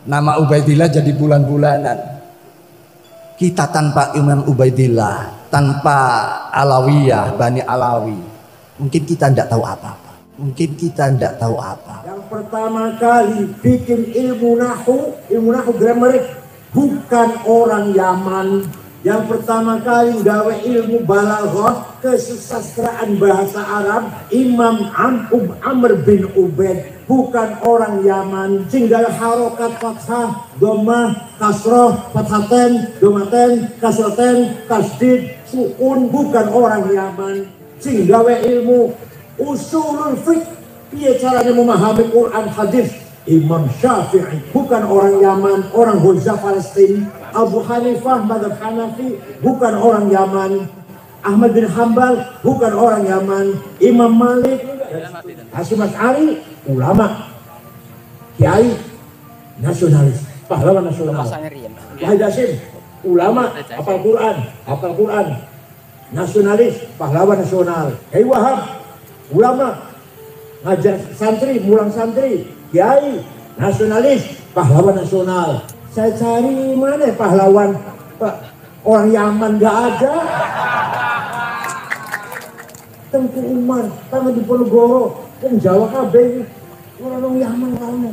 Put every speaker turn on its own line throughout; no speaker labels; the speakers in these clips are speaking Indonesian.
Nama Ubaidillah jadi bulan-bulanan. Kita tanpa Imam Ubaidillah, tanpa Alawiyah, Bani Alawi, mungkin kita tidak tahu apa-apa. Mungkin kita tidak tahu apa.
Yang pertama kali bikin ilmu nahu grammar, bukan orang Yaman. Yang pertama kali gawe ilmu balaghah, kesusastraan bahasa Arab, Imam Amr bin Ubaid, bukan orang Yaman. Singgal harokat fathah, dhammah, kasroh, fathaten, dhammaten, kasroten, tasdid, sukun, bukan orang Yaman. Sing gawe ilmu usulul fiqh, piye caranya memahami Quran hadis, Imam Syafi'i, bukan orang Yaman, orang Gaza Palestina. Abu Hanifah mazhab Hanafi, bukan orang Yaman. Ahmad bin Hambal, bukan orang Yaman. Imam Malik, Hasyim Asy'ari, ulama, kiai, nasionalis, pahlawan nasional. Wahid Hasyim, ulama, hafal Quran, nasionalis, pahlawan nasional. Kiai Wahab, ulama, ngajar santri, mulang santri, kiai, nasionalis, pahlawan nasional. Saya cari mana pahlawan, Pak? Orang Yaman nggak ada. Tengku Umar, tangan di Ponorogo, yang Jawa kabeh, orang Yaman kamu.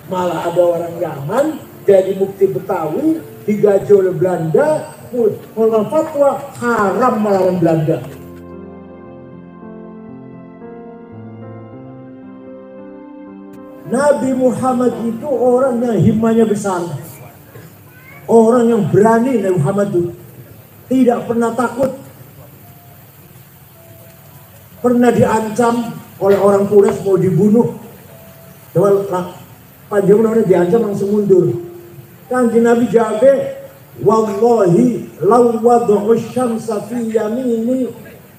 Malah ada orang Yaman jadi mufti Betawi, digaji oleh Belanda, mengeluarkan fatwa haram melawan Belanda. Nabi Muhammad itu orang yang himmahnya besar. Orang yang berani, Nabi Muhammad itu tidak pernah takut. Pernah diancam oleh orang Quraisy mau dibunuh. Panjang diancam langsung mundur. Kanjeng Nabi jawab, wallahi law wad'u syamsa fi yamini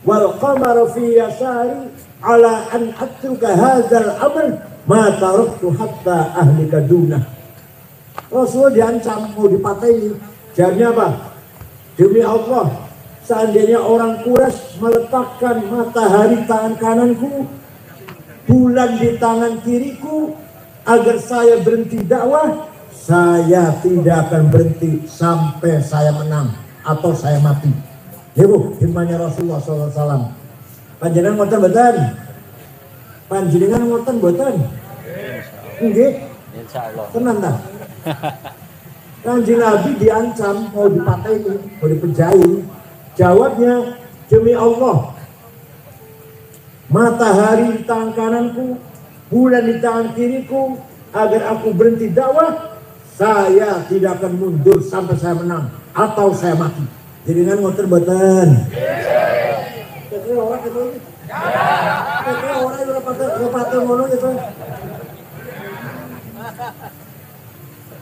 wal qamara fi yasari ala an atruka hadzal amr ma taraktu hatta ahlika dunah. Rasulullah diancam mau dipatahi. Jawabnya apa? Demi Allah, seandainya orang Quraisy meletakkan matahari tangan kananku, bulan di tangan kiriku, agar saya berhenti dakwah, saya tidak akan berhenti sampai saya menang atau saya mati. Ibu, himmahnya Rasulullah SAW. Panjenengan ngoten mboten? Panjenengan ngoten mboten? Nggih. Insyaallah. Tenang dah. Kanjeng Nabi diancam mau dipatahi, mau dipenjara. Jawabnya, demi Allah, matahari di tangan kananku, bulan di tangan kiriku, agar aku berhenti dakwah, saya tidak akan mundur sampai saya menang atau saya mati. Jadi kan ngoten mboten? Orang itu orang itu patah ngono gitu.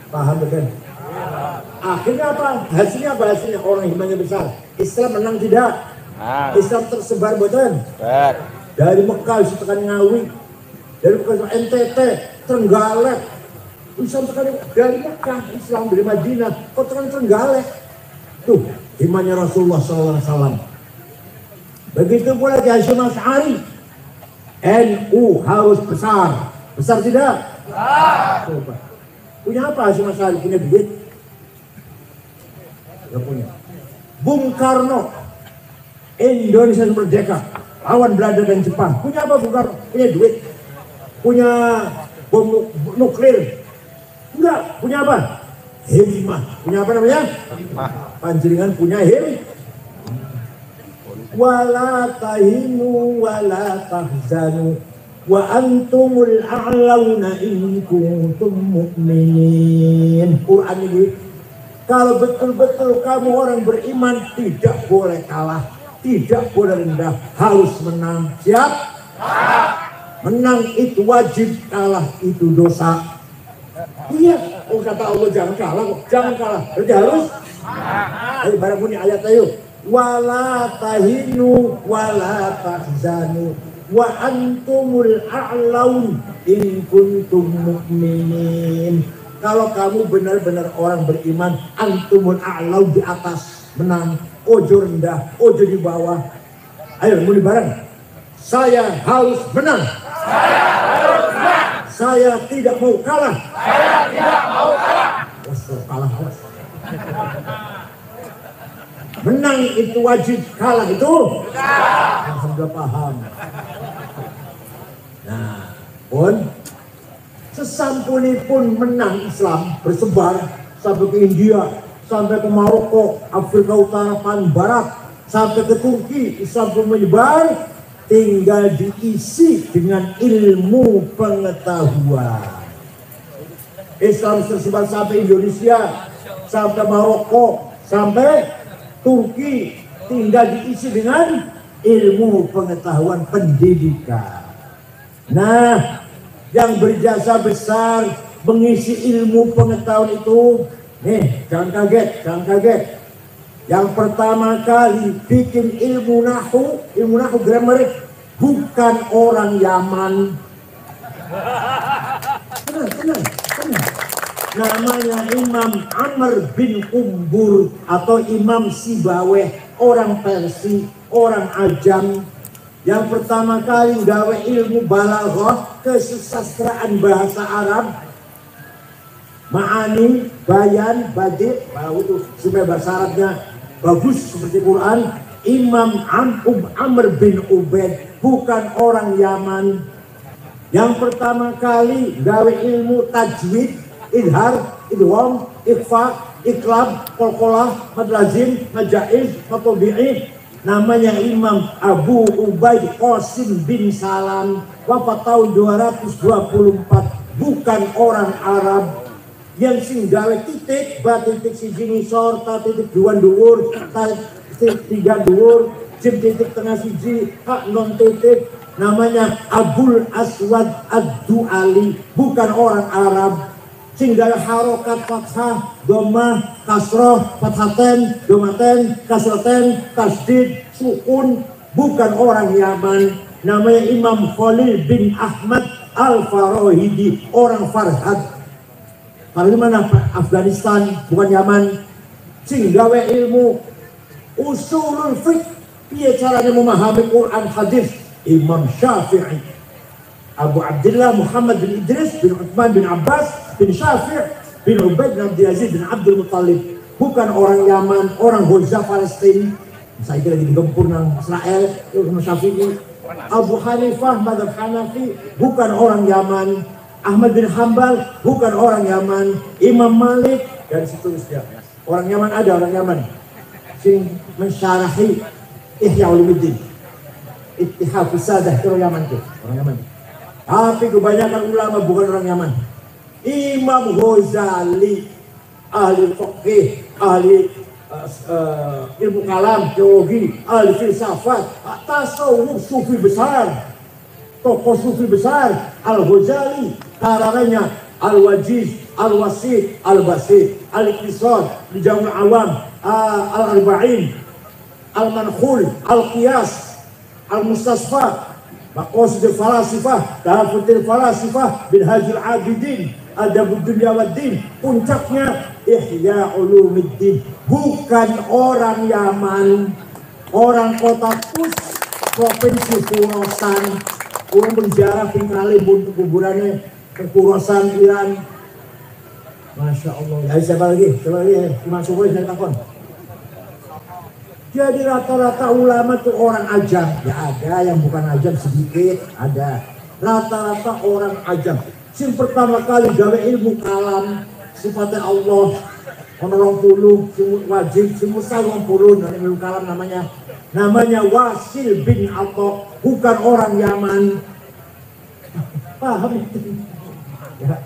Paham betul? Akhirnya apa? Hasilnya apa? Hasilnya orang imannya besar. Islam menang tidak? Islam tersebar betul? Dari Mekah tekan Ngawi, dari Mekah NTT, Trenggalek. Islam tekan dari Mekah, Islam dari Madinah, kok tekan Trenggalek. Tuh, imannya Rasulullah SAW. Begitu pula Hasyim Asy'ari. NU harus besar. Besar tidak? Coba. Punya apa Hasyim Asy'ari? Punya duit? Gak punya. Bung Karno, Indonesia merdeka, lawan Belanda dan Jepang. Punya apa Bung Karno? Punya duit? Punya bom nuklir? Enggak. Punya apa? Himmah. Punya apa namanya? Panjenengan punya wala tahinu wala tahzanu wa antumul a'launa in kuntum mu'minin. Quran ini, kalau betul-betul kamu orang beriman, tidak boleh kalah, tidak boleh rendah, harus menang. Siap? Menang itu wajib, kalah itu dosa. Iya, kata Allah jangan kalah kok, jangan kalah, berarti harus. Ayo bareng bunyi ayat ayo. Wala tahinu wala tahzanu wa antumul a'laun in kuntum mu'minin. Kalau kamu benar-benar orang beriman, antumul a'laun, di atas, menang, ojo rendah, ojo di bawah. Ayo mulai bareng. Saya harus menang. Saya tidak mau kalah. Menang itu wajib, kalah itu sudah paham. Nah, pun sesampunipun menang Islam bersebar sampai ke India, sampai ke Maroko, Afrika Utara, paling barat, sampai ke Turki, Islam pun menyebar, tinggal diisi dengan ilmu pengetahuan. Islam tersebar sampai Indonesia, sampai Maroko, sampai Turki, tinggal diisi dengan ilmu pengetahuan pendidikan. Nah, yang berjasa besar mengisi ilmu pengetahuan itu, nih, jangan kaget. Yang pertama kali bikin ilmu nahu grammar, bukan orang Yaman. Tenang. Namanya Imam Amr bin Umbur atau Imam Sibaweh, orang Persia, orang Ajam. Yang pertama kali gawe ilmu balaghah, kesusastraan bahasa Arab, ma'ani, bayan, badi', itu supaya bahasa Arabnya bagus seperti Quran. Imam Amr bin Ubaid, bukan orang Yaman. Yang pertama kali gawe ilmu tajwid, idhar, idgham, ikhfa, iklab, qalqalah, madlazim, majaiz, matobi'i, namanya Imam Abu Ubaid Qasim bin Salam, wafat tahun 224, bukan orang Arab. Yang sing gawe titik, ba titik siji ngisor, ta titik dua dhuwur, ta titik tiga dhuwur, jim titik tengah siji, hak non titik, namanya Abul Aswad Ad-Du'ali, bukan orang Arab. Sehingga harokat fathah, domah, kasroh, fathaten, domaten, kasroten, tasdid, sukun, bukan orang Yaman. Namanya Imam Khalil bin Ahmad Al-Farahidi, orang Farhad. Dari mana? Afghanistan, bukan Yaman. Sehingga ilmu usulul fiqh, piye caranya memahami Quran hadis, Imam Syafi'i, Abu Abdullah Muhammad bin Idris bin Uthman bin Abbas bin Syafi' bin Ubaid bin Abdul Aziz bin Abdul Muttalib, bukan orang Yaman, orang Gaza Palestina. Saya kira lagi digempur nang Israel, Imam Syafi'i. Abu Hanifah mazhab Hanafi, bukan orang Yaman. Ahmad bin Hambal, bukan orang Yaman. Imam Malik, dan seterusnya. Orang Yaman ada, orang Yaman sing mensyarahi Ihya Ulumuddin, Ittihad Sadah, itu orang Yaman tuh, orang Yaman. Tapi kebanyakan ulama bukan orang Yaman. Imam Ghazali, ahli fiqh, ahli ilmu kalam, teologi, ahli filsafat, tasawuf, sufi besar, tokoh sufi besar, Al-Ghazali, karangannya Al-Wajiz, Al-Wasit, Al-Basit, Al-Iqtisad, Al-Jam' Al-Awam, Al-Arba'in, Al-Mankhul, Al-Qiyas, Al-Mustasfa, Maqasid al-Falasifah, Tahafutil Falasifah, Minhajul Abidin, Adabud Dunya Waddin, puncaknya Ihya Ulumuddin, bukan orang Yaman, orang kota Kus, provinsi Khorasan. Orang berziarah tingkali untuk kuburannya ke Khorasan, Iran. Masya Allah. Ya, siapa lagi? Masuk aja takon. Jadi rata-rata ulama itu orang ajam. Ya ada yang bukan ajam sedikit, ada. Rata-rata orang ajam. Yang pertama kali gawe ilmu kalam, sifatnya Allah, orang puluh, wajib, semua 20 dari ilmu kalam namanya Wasil bin Atha, bukan orang Yaman. Paham? Ya,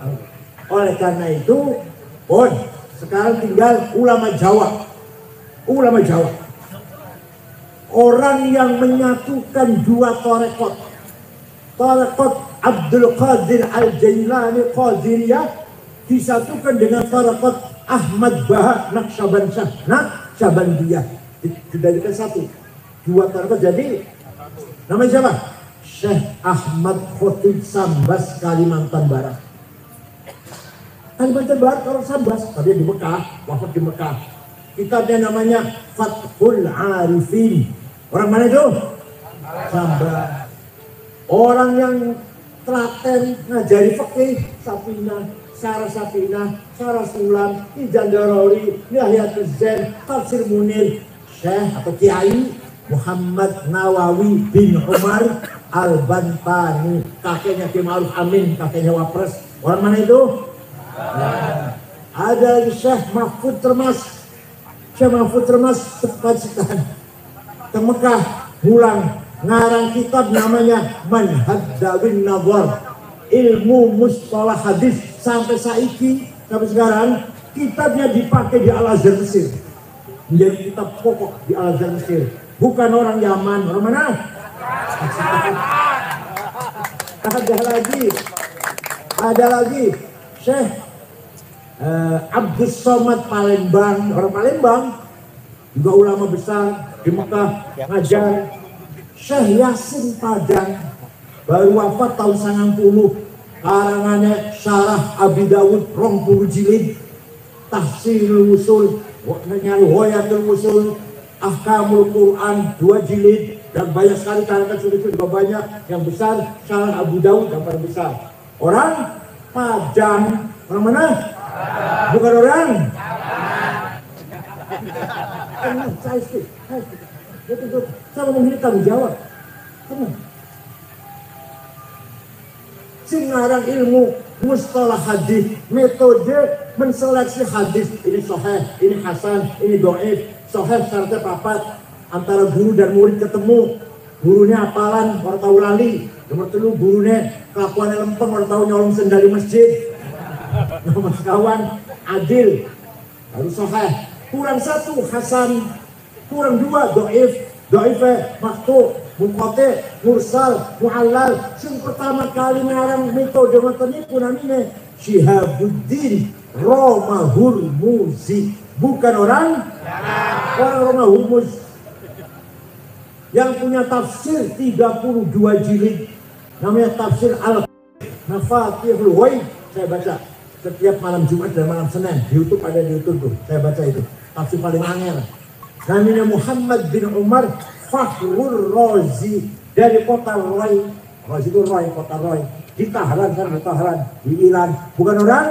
oleh karena itu, sekarang tinggal ulama Jawa. Ulama Jawa. Orang yang menyatukan dua tarekat. Tarekat Abdul Qadir Al-Jailani Qadiriyah disatukan dengan tarekat Ahmad Bahar Naqsyabandiyah. Dijadikan satu. Dua tarekat jadi namanya siapa? Syekh Ahmad Khotib Sambas, Kalimantan Barat. Kalimantan Barat orang Sambas, tadi di Mekah, wafat di Mekah. Kitabnya namanya Fathul Arifin. Orang mana itu? Sambas. Orang yang telaten ngajari fikih, Safinah, Sarah Sulam, Ijan Darori, Nihyatul Zen, Tafsir Munir, Syekh atau Kiai Muhammad Nawawi bin Umar Al-Bantani, kakeknya Kiai Ma'ruf Amin, kakeknya Wapres. Orang mana itu? Nah, ada lagi Syekh Mahfud Termas. Syekh Mahfud Termas Pacitan ke Mekah, pulang ngarang kitab namanya Manhaj Dawin Nazar, ilmu mustalah hadis. Sampai saiki, sampai sekarang kitabnya dipakai di Al-Azhar Mesir, menjadi kitab pokok di Al-Azhar Mesir. Bukan orang Yaman. Orang mana? Ada lagi Syekh Abdus Somad Palembang, orang Palembang, juga ulama besar di Mekah ngajar. Syekh Yasin Padang baru wafat tahun 90, karangannya Syarah Abi Dawud 20 jilid, Tahsilul Usul, Hoyatul Usul, Ahkamul Quran 2 jilid, dan banyak sekali karangan sudah juga banyak. Yang besar Syarah Abu Dawud yang paling besar. Orang Padang. Orang mana? Bukan orang. Saya mau memilih tanggung jawab. Singarang ilmu mustalah hadis, metode menseleksi hadis, ini sahih, ini hasan, ini dhaif. Sahih syaratnya papat, antara guru dan murid ketemu, gurunya hafalan, orang tahu lali. Nomor 3 gurunya kelakuannya lempeng, orang tahu nyolong sendal di masjid. Nomor kawan adil, harus sahih. Kurang 1 hasan, kurang 2 dhaif, dhaifnya maktu, munqati, mursal, mu'allal. Sing pertama kali ngarang metode ngoten niku namine Syihabuddin Romahurmuzi. Bukan orang Romahurmuz yang punya tafsir 32 jilid, namanya tafsir Al-Mafatihul Ghaib. Saya baca setiap malam Jumat dan malam Senin di YouTube, ada di YouTube tuh. Saya baca itu tafsir paling angel. Namanya Muhammad bin Umar Fakhrul Razi dari kota Roy. Razi itu Roy, kota Roy. Di Tahran kan, di Tahran, di Iran. Bukan orang?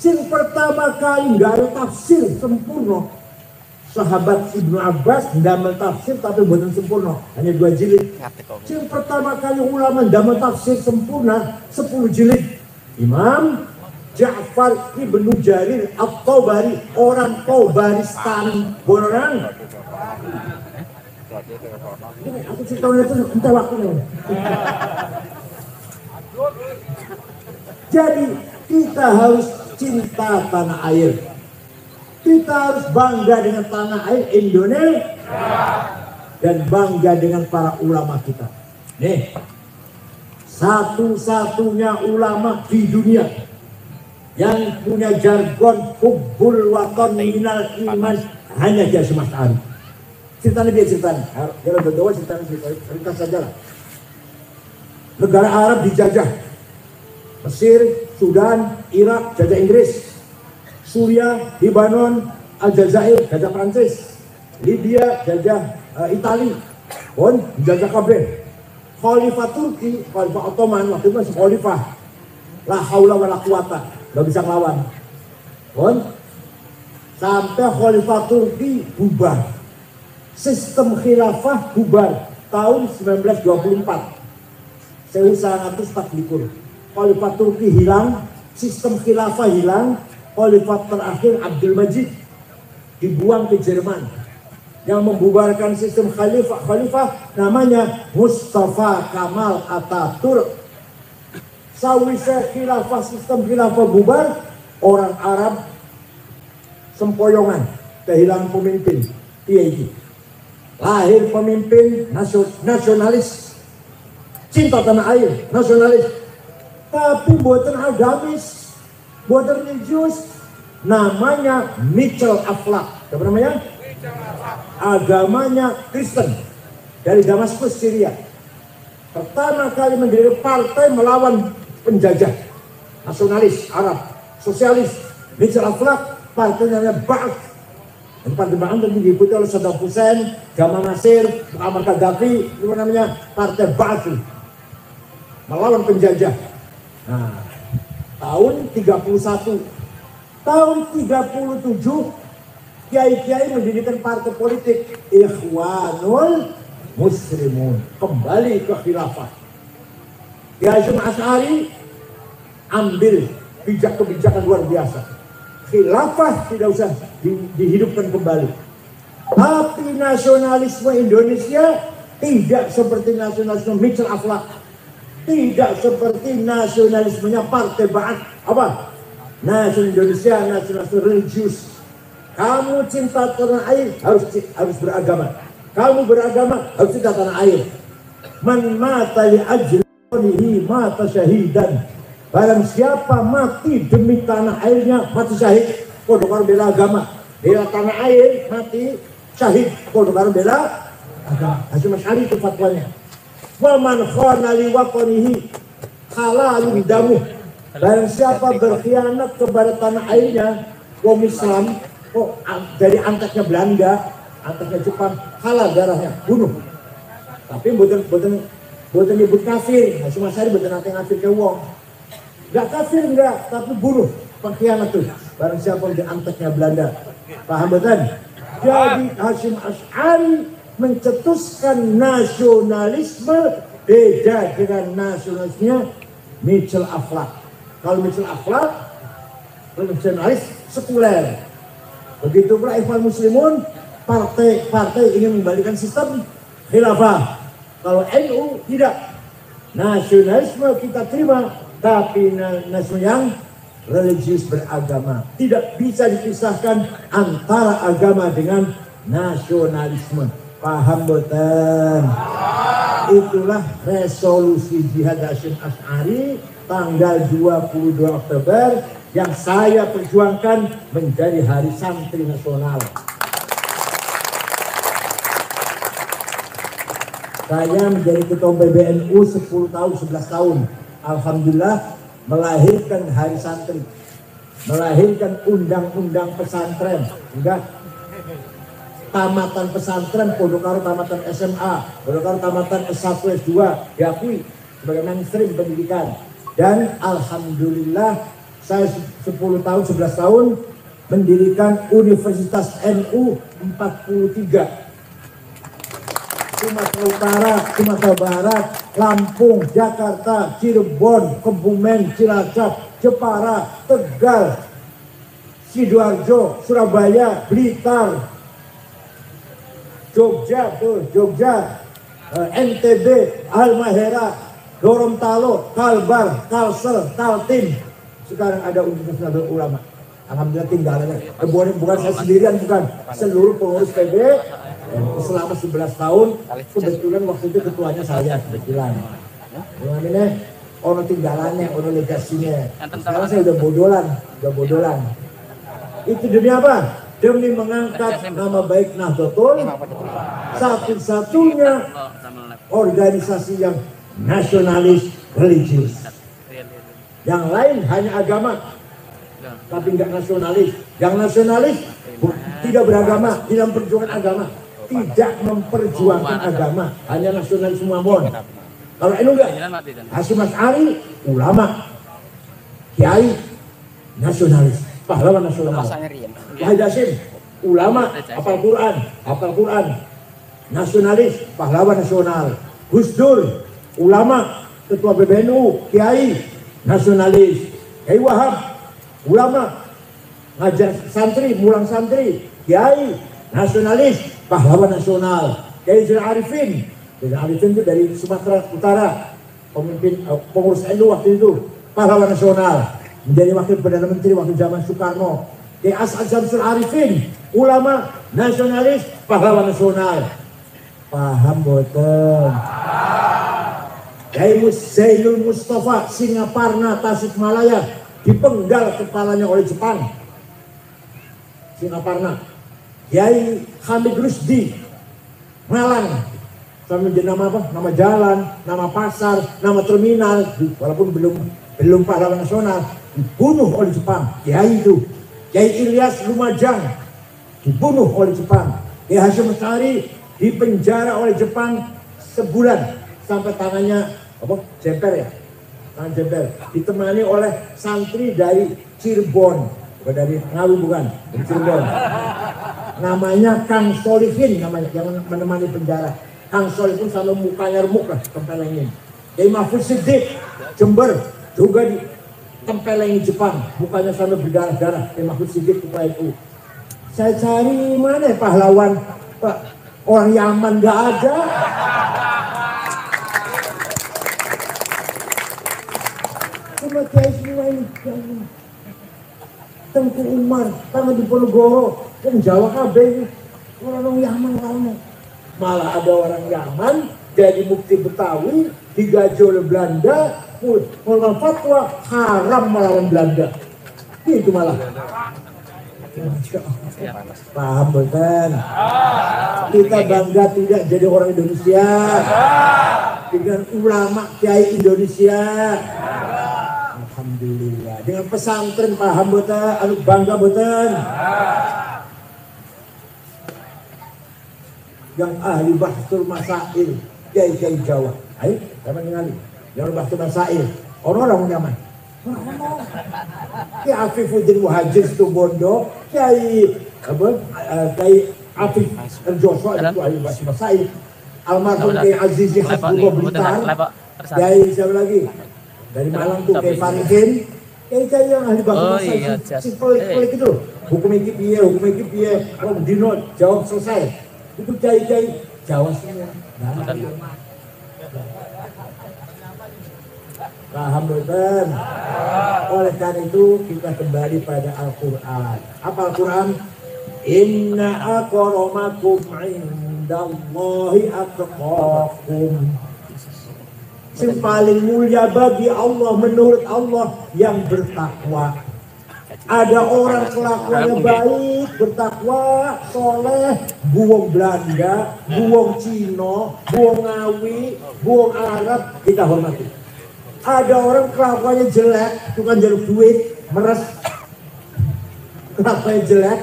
Sing pertama kali nggak ada tafsir sempurna. Sahabat Ibnu Abbas ndamel tafsir tapi bukan sempurna, hanya 2 jilid. Sing pertama kali ulama ndamel tafsir sempurna 10 jilid. Imam Ja'far Ibnu Jarir At-Tabari, orang Tabaristani. Bukan orang? Aku cerita itu entah waktunya. Jadi kita harus cinta tanah air. Kita harus bangga dengan tanah air Indonesia dan bangga dengan para ulama kita. Nih, satu-satunya ulama di dunia yang punya jargon hubbul watan minal iman hanya dia Mas Ari. Ceritanya dia ceritanya. Jangan berdoa ceritanya cerita saja lah. Negara Arab dijajah. Mesir, Sudan, Irak, jajah Inggris. Suriah, Lebanon, Aljazair, jajah Prancis. Libya, jajah Itali. Pun jajah kabeh. Khalifah Turki, Khalifah Ottoman, waktu itu masih khalifah. La haula wa la quwata, gak bisa ngelawan. Pun sampai Khalifah Turki bubar. Sistem khilafah bubar tahun 1924. 1940. Khalifah Turki hilang, sistem khilafah hilang. Khalifah terakhir Abdul Majid dibuang ke Jerman. Yang membubarkan sistem khalifah namanya Mustafa Kamal Ataturk. Sawise khilafah, sistem khilafah bubar, orang Arab sempoyongan, kehilangan pemimpin. Iya. Lahir pemimpin nasionalis, cinta tanah air, nasionalis, tapi buatan agamis, buatan religius, namanya Mitchell Aflaq. Apa namanya? Agamanya Kristen, dari Damaskus, Syria. Pertama kali mendirikan partai melawan penjajah, nasionalis Arab, sosialis. Mitchell Aflaq, partainya Ba'ath. Dan partai Ba'ath itu diikuti oleh Saddam Hussein, Gamal Nasir, Muammar Gaddafi. Itu namanya partai Ba'ath, melawan penjajah. Nah, tahun 31, tahun 37 kiai-kiai mendirikan partai politik Ikhwanul Muslimun, kembali ke khilafah. Kiai Hasyim Asy'ari ambil kebijakan luar biasa. Khilafah tidak usah dihidupkan kembali. Tapi nasionalisme Indonesia tidak seperti nasionalisme Mitchell Akhlaq, tidak seperti nasionalismenya Partai Ba'ath. Apa? Nasional Indonesia, nasionalisme religius. Kamu cinta tanah air harus beragama. Kamu beragama harus cinta tanah air. Man mata li ajlihi mata syahidan. Barang siapa mati demi tanah airnya mati syahid. Kodo karo bela agama, bela tanah air mati syahid. Kodo karo bela agama. Hasyim Asy'ari itu fatwanya. Wa man khana li waqanihi halalun damu. Barang siapa berkhianat kepada tanah airnya, kaum Islam, dari angkatnya Belanda, angkatnya Jepang, halal darahnya, bunuh. Tapi bukan nyebut kafir. Hasyim Asy'ari bukan nanti ngafir ke wong. Gak kafir enggak, tapi bunuh, pengkhianat tuh. Barang siapa di angkatnya Belanda. Paham betul? Jadi Hasyim Asy'ari mencetuskan nasionalisme beda dengan nasionalismenya Mitchell Akhlaq. Kalau Mitchell Akhlaq, nasionalis sekuler. Begitu pula Ikhwan Muslimun, partai ingin membalikan sistem khilafah. Kalau NU tidak, nasionalisme kita terima, tapi nasionalisme yang religius beragama. Tidak bisa dipisahkan antara agama dengan nasionalisme. Paham betul? Itulah resolusi jihad Hasyim Asy'ari tanggal 22 Oktober yang saya perjuangkan menjadi Hari Santri Nasional. Saya menjadi ketua PBNU 10 tahun, 11 tahun. Alhamdulillah melahirkan Hari Santri, melahirkan undang-undang pesantren, enggak tamatan pesantren, podo karo tamatan SMA, podo karo tamatan S1, S2 diakui sebagai mainstream pendidikan. Dan alhamdulillah saya 10 tahun, 11 tahun mendirikan Universitas NU 43. Sumatera Utara, Sumatera Barat, Lampung, Jakarta, Cirebon, Kebumen, Cilacap, Jepara, Tegal, Sidoarjo, Surabaya, Blitar, Jogja, NTB, Halmahera, Gorontalo, Kalbar, Kalsel, Kaltim. Sekarang ada Universitas Nahdlatul Ulama. Alhamdulillah tinggalannya. Bukan saya sendirian, bukan. Seluruh pengurus PB selama 11 tahun. Kebetulan waktu itu ketuanya saya kebetulan. Ini ono tinggalannya, ono legasinya. Sekarang saya udah bodolan. Itu demi apa? Demi mengangkat nama baik Nahdlatul, satu-satunya organisasi yang nasionalis religius. Yang lain hanya agama, tapi enggak nasionalis. Yang nasionalis tidak beragama, tidak memperjuangkan agama, tidak memperjuangkan agama, hanya nasionalis semua mon. Kalau ini enggak, Hasyim Asy'ari ulama, kiai, nasionalis, pahlawan nasional. Wahid Hasyim ulama, hafal Quran, nasionalis, pahlawan nasional. Gus Dur ulama, ketua PBNU, kiai, nasionalis. Kiai Wahab ulama, ngajar santri, mulang santri, kiai, nasionalis, pahlawan nasional. Kiai Zainal Arifin itu dari Sumatera Utara, pengurus NU waktu itu, pahlawan nasional, menjadi wakil Perdana Menteri waktu zaman Soekarno. Kiai As'ad Syamsul Arifin, ulama, nasionalis, pahlawan nasional. Paham betul? Kiai Zainul Mustafa, Singaparna, Tasikmalaya, dipenggal kepalanya oleh Jepang. Singaparna. Kiai Hamid Rusdi, Malang, sama menjadi nama apa? Nama jalan, nama pasar, nama terminal, walaupun belum pahlawan nasional, dibunuh oleh Jepang. Kiai itu. Kiai Ilyas Lumajang dibunuh oleh Jepang. Kiai Hasyim Asy'ari dipenjara oleh Jepang sebulan sampai tangannya apa? Jemper ya, tangan jemper. Ditemani oleh santri dari Cirebon, bukan dari Ngawi, bukan dari Cirebon. namanya Kang Solihin namanya, yang menemani penjara. Kang Solihin sama mukanya remuk lah, tempelengin. Kiai Mahfud Siddiq Jember juga di tempelengin Jepang, mukanya sama berdarah-darah. Kiai Mahfud Siddiq ketua NU. Saya cari mana pahlawan Pak, orang Yaman nggak ada. Cuma kiai semua ini. Tengku Umar, tangan di Ponorogo, yang Jawa kabeh, orang Yaman lainnya. Malah ada orang Yaman jadi mufti Betawi, digaji oleh Belanda, mengeluarkan fatwa haram melawan Belanda. Itu malah. Paham bukan? Kita bangga tidak jadi orang Indonesia dengan ulama kiai Indonesia. Alhamdulillah. Dengan pesantren paham betul, anu bangga betul. Yang ahli bahsul masail, kiai Jawa. Ayo, sama ningali. Yang bahsul masail, orang-orang nyaman. Kiai Afifuddin Muhajir Situbondo, Kiai Afif Erjoso itu ahli bahsul masail. Almarhum Kiai Azizi Hasbullah Blitar. Kiai siapa lagi? Dari Malang tuh Kiai Farihin. Kiai yang ahli bahsul masail. Simpel itu. Hukum iki piye, Om Dino jawab selesai. Itu kiai Jawa semua. Paham betul. Oleh karena itu kita kembali pada Al-Quran. Apa Al-Quran? Inna akramakum indallahi atqakum. Yang paling mulia bagi Allah menurut Allah yang bertakwa. Ada orang kelakuannya baik, bertakwa, soleh, buang Belanda, buang Cina, buang Ngawi, buang Arab, kita hormati. Ada orang kelakuannya jelek, tukang jaluk duit, meres, kelakuannya jelek.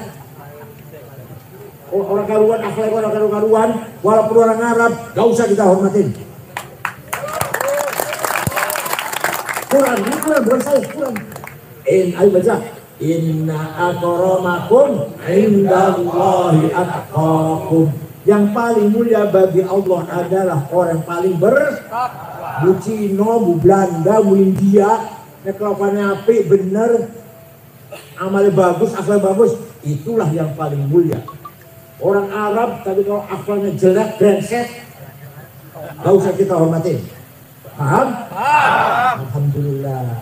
Orang karuan, akhlak orang karuan, walaupun orang Arab, gak usah kita hormatin. Quran, ini Quran, bukan saya, Quran. Ayo baca. Inna akramakum indallahi atqakum. Yang paling mulia bagi Allah adalah orang paling Bu Cino, Bu Belanda, Bu India, kelakuannya apik, bener, amalnya bagus, akhlak bagus, itulah yang paling mulia. Orang Arab tapi kalau akhlaknya jelek, brengsek, gak usah kita hormatin. Paham? Alhamdulillah.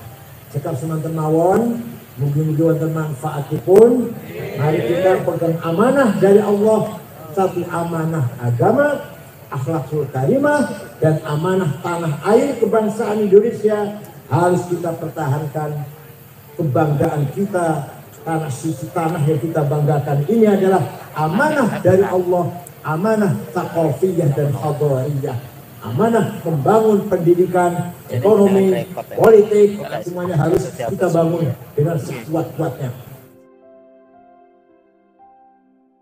Cekap semanten mawon, mugi-mugi wonten manfaatipun. Mari kita pegang amanah dari Allah, satu amanah agama, akhlakul karimah, dan amanah tanah air kebangsaan Indonesia harus kita pertahankan. Kebanggaan kita, tanah suci, tanah yang kita banggakan ini adalah amanah dari Allah, amanah taqafiyah dan hadariyah, amanah membangun pendidikan, ekonomi, politik, semuanya harus kita bangun dengan sekuat-kuatnya.